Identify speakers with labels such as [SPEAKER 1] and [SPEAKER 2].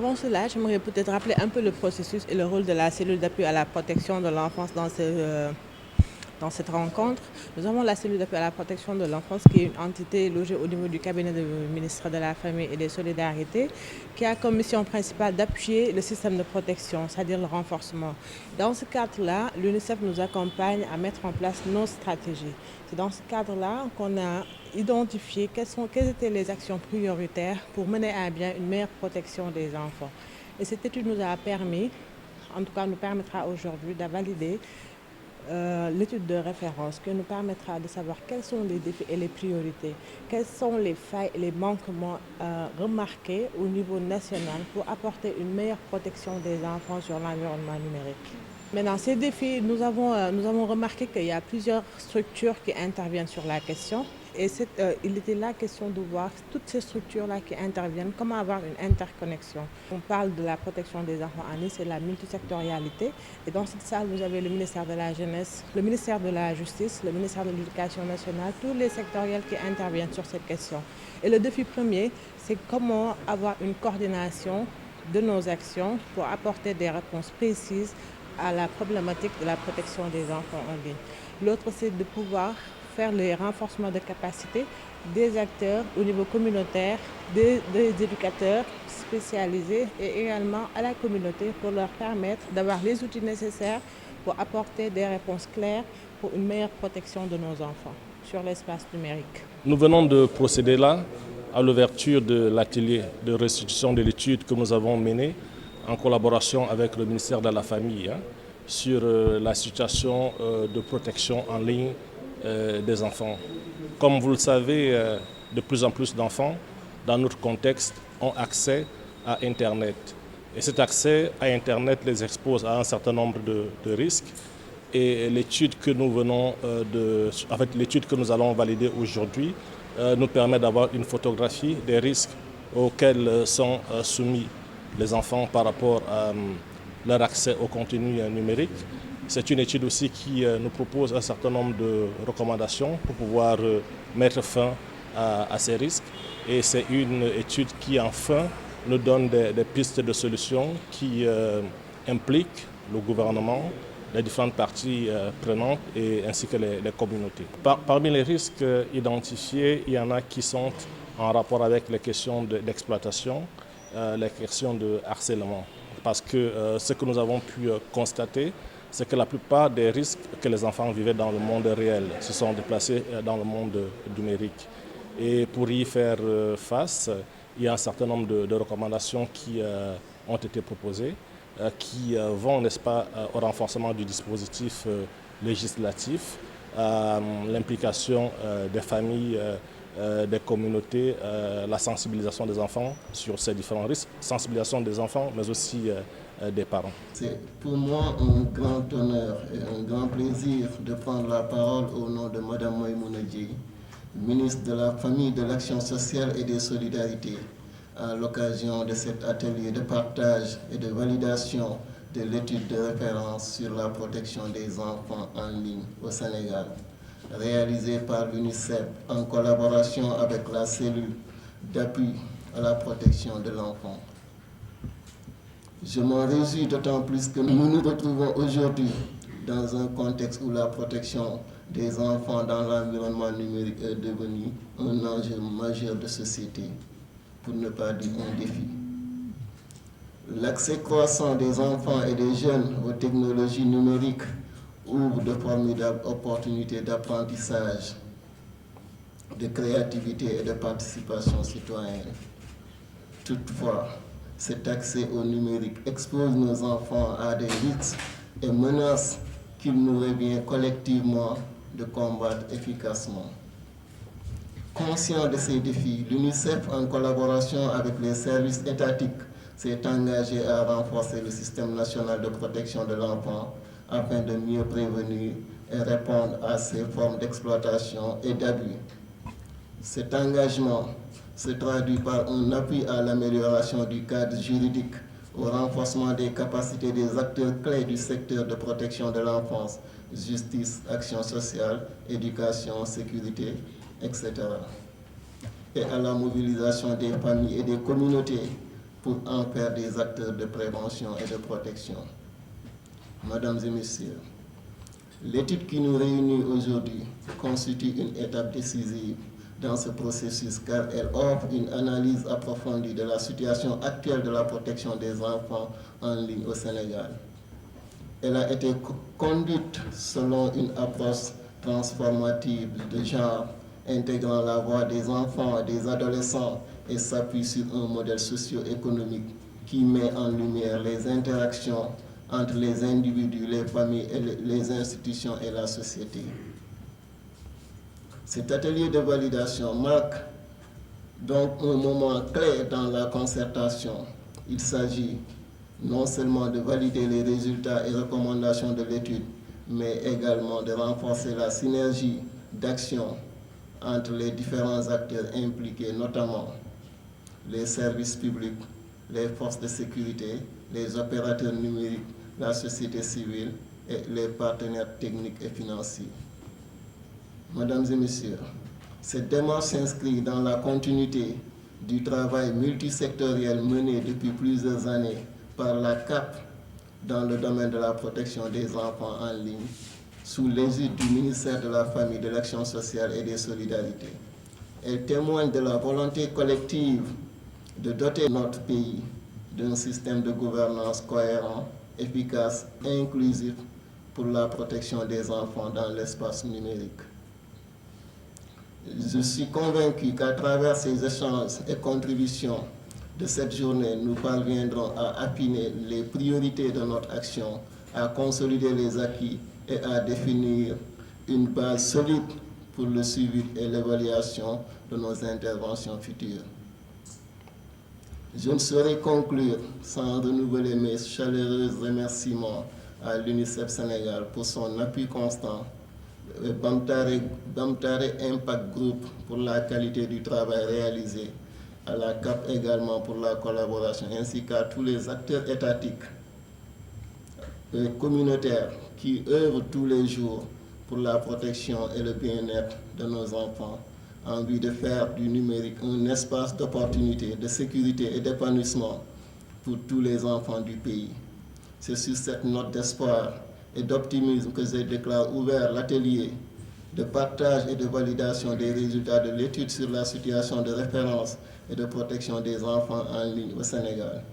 [SPEAKER 1] avant cela, j'aimerais peut-être rappeler un peu le processus et le rôle de la cellule d'appui à la protection de l'enfance dans cette rencontre. Nous avons la cellule d'appui à la protection de l'enfance qui est une entité logée au niveau du cabinet du ministre de la Famille et des Solidarités qui a comme mission principale d'appuyer le système de protection, c'est-à-dire le renforcement. Dans ce cadre-là, l'UNICEF nous accompagne à mettre en place nos stratégies. C'est dans ce cadre-là qu'on a identifié quelles étaient les actions prioritaires pour mener à bien une meilleure protection des enfants. Et cette étude nous a permis, en tout cas nous permettra aujourd'hui de valider l'étude de référence qui nous permettra de savoir quels sont les défis et les priorités, quelles sont les failles et les manquements remarqués au niveau national pour apporter une meilleure protection des enfants sur l'environnement numérique. Maintenant, ces défis, nous avons remarqué qu'il y a plusieurs structures qui interviennent sur la question. Et il était là question de voir toutes ces structures-là qui interviennent, comment avoir une interconnexion. On parle de la protection des enfants en ligne, c'est la multisectorialité. Et dans cette salle, vous avez le ministère de la Jeunesse, le ministère de la Justice, le ministère de l'Éducation nationale, tous les sectoriels qui interviennent sur cette question. Et le défi premier, c'est comment avoir une coordination de nos actions pour apporter des réponses précises à la problématique de la protection des enfants en ligne. L'autre, c'est de pouvoir faire les renforcements de capacité des acteurs au niveau communautaire, des éducateurs spécialisés et également à la communauté pour leur permettre d'avoir les outils nécessaires pour apporter des réponses claires pour une meilleure protection de nos enfants sur l'espace numérique.
[SPEAKER 2] Nous venons de procéder là à l'ouverture de l'atelier de restitution de l'étude que nous avons menée en collaboration avec le ministère de la Famille sur la situation de protection en ligne des enfants. Comme vous le savez, de plus en plus d'enfants dans notre contexte ont accès à Internet. Et cet accès à Internet les expose à un certain nombre de risques. Et l'étude que l'étude que nous allons valider aujourd'hui nous permet d'avoir une photographie des risques auxquels sont soumis les enfants par rapport à leur accès au contenu numérique. C'est une étude aussi qui nous propose un certain nombre de recommandations pour pouvoir mettre fin à ces risques. Et c'est une étude qui enfin nous donne des pistes de solutions qui impliquent le gouvernement, les différentes parties prenantes ainsi que les communautés. Parmi les risques identifiés, il y en a qui sont en rapport avec les questions d'exploitation, les questions de harcèlement. Parce que ce que nous avons pu constater, c'est que la plupart des risques que les enfants vivaient dans le monde réel se sont déplacés dans le monde numérique. Et pour y faire face, il y a un certain nombre de recommandations qui ont été proposées, qui vont, n'est-ce pas, au renforcement du dispositif législatif, à l'implication des familles, des communautés, la sensibilisation des enfants sur ces différents risques, sensibilisation des enfants, mais aussi des parents.
[SPEAKER 3] C'est pour moi un grand honneur et un grand plaisir de prendre la parole au nom de Mme Maïmouna Dièye, ministre de la Famille, de l'Action sociale et des Solidarités, à l'occasion de cet atelier de partage et de validation de l'étude de référence sur la protection des enfants en ligne au Sénégal, réalisée par l'UNICEF en collaboration avec la cellule d'appui à la protection de l'enfant. Je m'en réjouis d'autant plus que nous nous retrouvons aujourd'hui dans un contexte où la protection des enfants dans l'environnement numérique est devenue un enjeu majeur de société, pour ne pas dire un défi. L'accès croissant des enfants et des jeunes aux technologies numériques ouvre de formidables opportunités d'apprentissage, de créativité et de participation citoyenne. Toutefois, cet accès au numérique expose nos enfants à des risques et menaces qu'il nous revient collectivement de combattre efficacement. Conscient de ces défis, l'UNICEF, en collaboration avec les services étatiques, s'est engagé à renforcer le système national de protection de l'enfant afin de mieux prévenir et répondre à ces formes d'exploitation et d'abus. Cet engagement se traduit par un appui à l'amélioration du cadre juridique, au renforcement des capacités des acteurs clés du secteur de protection de l'enfance, justice, action sociale, éducation, sécurité, etc. Et à la mobilisation des familles et des communautés pour en faire des acteurs de prévention et de protection. Mesdames et messieurs, l'étude qui nous réunit aujourd'hui constitue une étape décisive dans ce processus car elle offre une analyse approfondie de la situation actuelle de la protection des enfants en ligne au Sénégal. Elle a été conduite selon une approche transformative de genre, intégrant la voix des enfants et des adolescents et s'appuie sur un modèle socio-économique qui met en lumière les interactions entre les individus, les familles, les institutions et la société. Cet atelier de validation marque donc un moment clé dans la concertation. Il s'agit non seulement de valider les résultats et recommandations de l'étude, mais également de renforcer la synergie d'action entre les différents acteurs impliqués, notamment les services publics, les forces de sécurité, les opérateurs numériques, la société civile et les partenaires techniques et financiers. Mesdames et messieurs, cette démarche s'inscrit dans la continuité du travail multisectoriel mené depuis plusieurs années par la CAP dans le domaine de la protection des enfants en ligne, sous l'égide du ministère de la Famille, de l'Action sociale et des Solidarités. Elle témoigne de la volonté collective de doter notre pays d'un système de gouvernance cohérent, efficace et inclusif pour la protection des enfants dans l'espace numérique. Je suis convaincu qu'à travers ces échanges et contributions de cette journée, nous parviendrons à affiner les priorités de notre action, à consolider les acquis et à définir une base solide pour le suivi et l'évaluation de nos interventions futures. Je ne saurais conclure sans renouveler mes chaleureux remerciements à l'UNICEF Sénégal pour son appui constant, Bamtare Impact Group pour la qualité du travail réalisé, à la CAP également pour la collaboration, ainsi qu'à tous les acteurs étatiques et communautaires qui œuvrent tous les jours pour la protection et le bien-être de nos enfants, en vue de faire du numérique un espace d'opportunité, de sécurité et d'épanouissement pour tous les enfants du pays. C'est sur cette note d'espoir et d'optimisme que je déclare ouvert l'atelier de partage et de validation des résultats de l'étude sur la situation de référence et de protection des enfants en ligne au Sénégal.